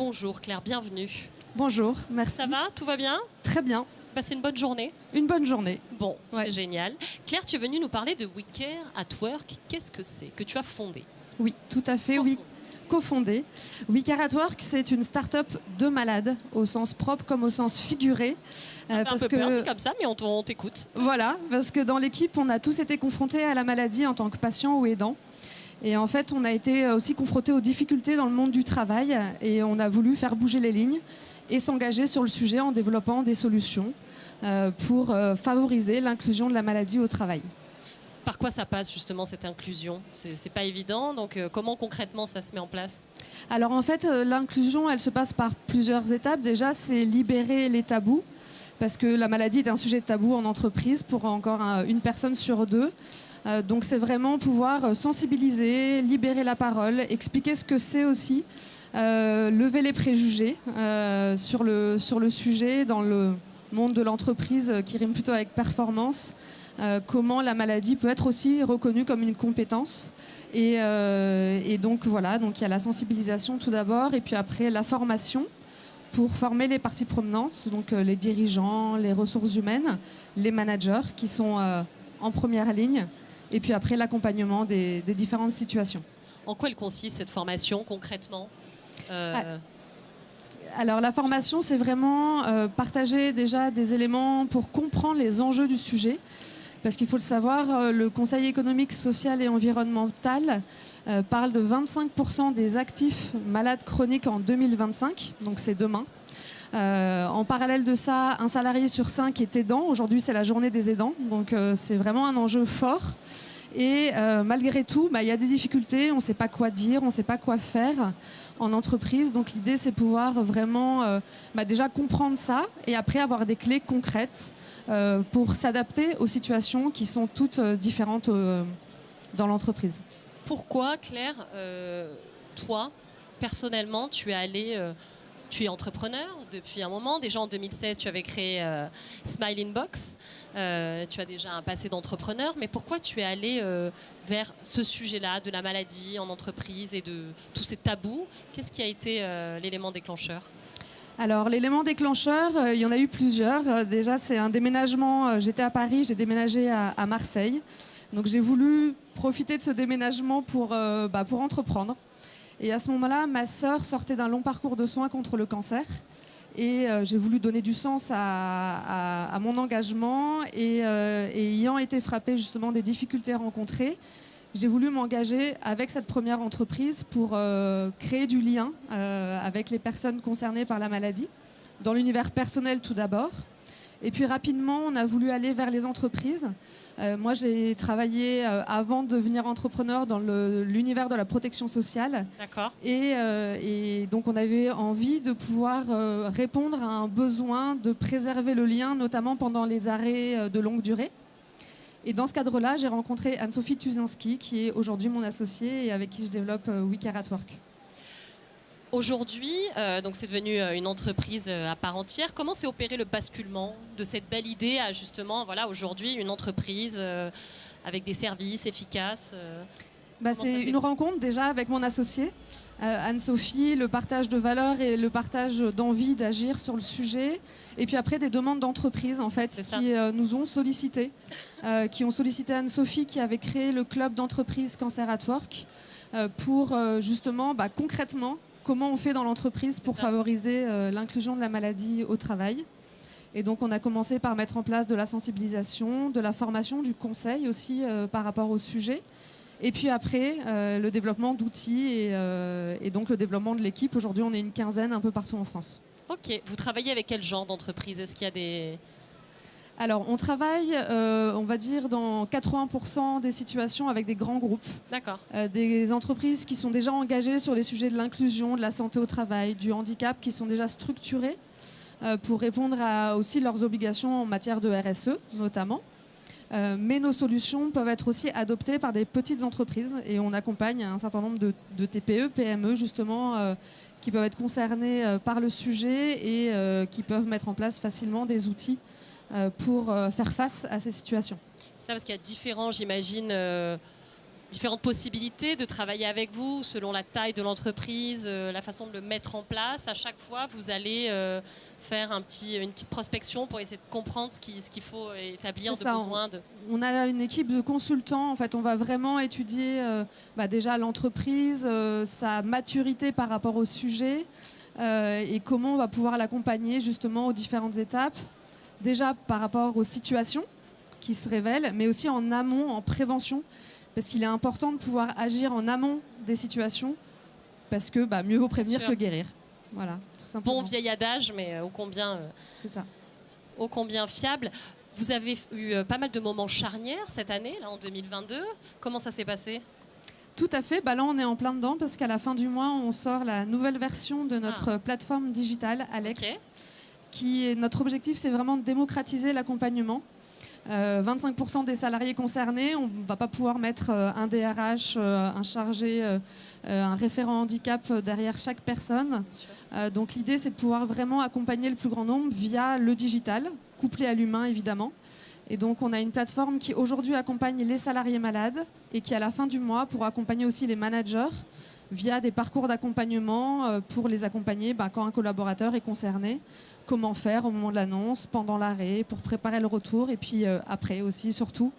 Bonjour Claire, bienvenue. Bonjour, merci. Ça va? Tout va bien? Très bien. C'est une bonne journée? Une bonne journée. Bon, ouais. C'est génial. Claire, tu es venue nous parler de We Care at Work. Qu'est-ce que c'est que tu as fondé? Oui, tout à fait, oui. Co-fondé. We Care at Work, c'est une start-up de malades, au sens propre comme au sens figuré. Ça fait un peu peur dit comme ça, mais on t'écoute. Voilà, parce que dans l'équipe, on a tous été confrontés à la maladie en tant que patient ou aidant. Et en fait, on a été aussi confrontés aux difficultés dans le monde du travail et on a voulu faire bouger les lignes et s'engager sur le sujet en développant des solutions pour favoriser l'inclusion de la maladie au travail. Par quoi ça passe justement cette inclusion? C'est pas évident, donc comment concrètement ça se met en place? Alors en fait, l'inclusion, elle se passe par plusieurs étapes. Déjà, c'est libérer les tabous, parce que la maladie est un sujet tabou en entreprise pour encore une personne sur deux. Donc c'est vraiment pouvoir sensibiliser, libérer la parole, expliquer ce que c'est aussi, lever les préjugés sur le sujet dans le monde de l'entreprise qui rime plutôt avec performance. Comment la maladie peut être aussi reconnue comme une compétence. Et donc voilà, donc il y a la sensibilisation tout d'abord, et puis après la formation pour former les parties prenantes, donc les dirigeants, les ressources humaines, les managers qui sont en première ligne, et puis après l'accompagnement des différentes situations. En quoi elle consiste cette formation concrètement? Alors la formation, c'est vraiment partager déjà des éléments pour comprendre les enjeux du sujet. Parce qu'il faut le savoir, le Conseil économique, social et environnemental parle de 25% des actifs malades chroniques en 2025, donc c'est demain. En parallèle de ça, un salarié sur 5 est aidant. Aujourd'hui, c'est la journée des aidants, donc c'est vraiment un enjeu fort. Et malgré tout, il y a des difficultés, on ne sait pas quoi dire, on ne sait pas quoi faire en entreprise. Donc l'idée, c'est pouvoir vraiment déjà comprendre ça et après avoir des clés concrètes pour s'adapter aux situations qui sont toutes différentes dans l'entreprise. Pourquoi, Claire, toi, personnellement, tu es entrepreneur depuis un moment. Déjà en 2016, tu avais créé Smile Inbox. Tu as déjà un passé d'entrepreneur. Mais pourquoi tu es allé vers ce sujet-là, de la maladie en entreprise et de tous ces tabous? Qu'est-ce qui a été l'élément déclencheur? Alors, l'élément déclencheur, il y en a eu plusieurs. Déjà, c'est un déménagement. J'étais à Paris, j'ai déménagé à Marseille. Donc, j'ai voulu profiter de ce déménagement pour entreprendre. Et à ce moment-là, ma sœur sortait d'un long parcours de soins contre le cancer. Et j'ai voulu donner du sens à mon engagement. Et ayant été frappée justement des difficultés rencontrées, j'ai voulu m'engager avec cette première entreprise pour créer du lien avec les personnes concernées par la maladie, dans l'univers personnel tout d'abord. Et puis rapidement, on a voulu aller vers les entreprises. Moi, j'ai travaillé avant de devenir entrepreneur dans l'univers de la protection sociale. D'accord. Et donc, on avait envie de pouvoir répondre à un besoin de préserver le lien, notamment pendant les arrêts de longue durée. Et dans ce cadre-là, j'ai rencontré Anne-Sophie Tuzinski, qui est aujourd'hui mon associée et avec qui je développe We Care at Work. Aujourd'hui, donc c'est devenu une entreprise à part entière. Comment s'est opéré le basculement de cette belle idée à justement, aujourd'hui, une entreprise avec des services efficaces C'est une rencontre déjà avec mon associée, Anne-Sophie, le partage de valeurs et le partage d'envie d'agir sur le sujet. Et puis après, des demandes d'entreprises en fait, qui nous ont sollicité, qui ont sollicité Anne-Sophie qui avait créé le club d'entreprise Cancer at Work pour justement, concrètement, comment on fait dans l'entreprise pour favoriser l'inclusion de la maladie au travail. Et donc on a commencé par mettre en place de la sensibilisation, de la formation, du conseil aussi par rapport au sujet. Et puis après, le développement d'outils et donc le développement de l'équipe. Aujourd'hui, on est une quinzaine un peu partout en France. Ok. Vous travaillez avec quel genre d'entreprise? Est-ce qu'il y a des... Alors, on travaille, on va dire, dans 80% des situations avec des grands groupes. D'accord. Des entreprises qui sont déjà engagées sur les sujets de l'inclusion, de la santé au travail, du handicap, qui sont déjà structurées pour répondre à aussi leurs obligations en matière de RSE, notamment. Mais nos solutions peuvent être aussi adoptées par des petites entreprises et on accompagne un certain nombre de TPE, PME, justement, qui peuvent être concernées par le sujet et qui peuvent mettre en place facilement des outils pour faire face à ces situations. Ça, parce qu'il y a différents, j'imagine, différentes possibilités de travailler avec vous selon la taille de l'entreprise, la façon de le mettre en place. À chaque fois, vous allez faire une petite prospection pour essayer de comprendre ce qu'il faut établir de besoin. On a une équipe de consultants. En fait, on va vraiment étudier déjà l'entreprise, sa maturité par rapport au sujet et comment on va pouvoir l'accompagner justement aux différentes étapes. Déjà par rapport aux situations qui se révèlent, mais aussi en amont, en prévention, parce qu'il est important de pouvoir agir en amont des situations, parce que mieux vaut prévenir que guérir. Voilà, tout simplement. Bon vieil adage, mais ô combien fiable. Vous avez eu pas mal de moments charnières cette année, là, en 2022. Comment ça s'est passé ? Tout à fait. Là, on est en plein dedans, parce qu'à la fin du mois, on sort la nouvelle version de notre plateforme digitale, Alex. Notre objectif, c'est vraiment de démocratiser l'accompagnement. 25% des salariés concernés, on ne va pas pouvoir mettre un DRH, un chargé, un référent handicap derrière chaque personne. Donc l'idée, c'est de pouvoir vraiment accompagner le plus grand nombre via le digital, couplé à l'humain évidemment. Et donc on a une plateforme qui aujourd'hui accompagne les salariés malades et qui à la fin du mois pourra accompagner aussi les managers via des parcours d'accompagnement pour les accompagner quand un collaborateur est concerné. Comment faire au moment de l'annonce, pendant l'arrêt, pour préparer le retour et puis après aussi, surtout,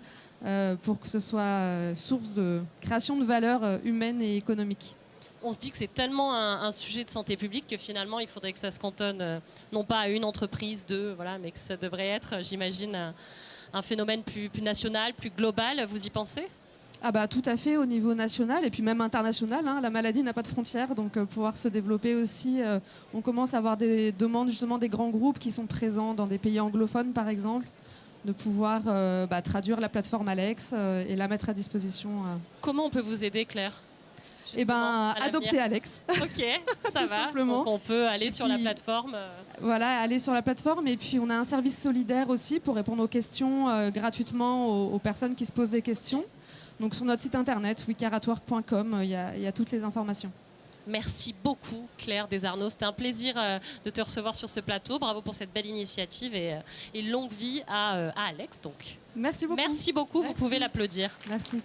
pour que ce soit source de création de valeur humaine et économique. On se dit que c'est tellement un sujet de santé publique que finalement, il faudrait que ça se cantonne non pas à une entreprise, mais que ça devrait être, j'imagine, un phénomène plus national, plus global. Vous y pensez ? Tout à fait, au niveau national et puis même international. La maladie n'a pas de frontières, donc pouvoir se développer aussi. On commence à avoir des demandes justement des grands groupes qui sont présents dans des pays anglophones par exemple, de pouvoir traduire la plateforme Alex et la mettre à disposition. Comment on peut vous aider, Claire ? Adopter Alex. Ok, ça va. Simplement. Donc on peut aller sur la plateforme. Voilà, aller sur la plateforme. Et puis on a un service solidaire aussi pour répondre aux questions gratuitement aux personnes qui se posent des questions. Donc sur notre site internet, wecare@work.com, il y a toutes les informations. Merci beaucoup Claire Desarnaud, c'était un plaisir de te recevoir sur ce plateau. Bravo pour cette belle initiative et longue vie à Alex. Donc. Merci beaucoup. Merci beaucoup, vous pouvez l'applaudir. Merci.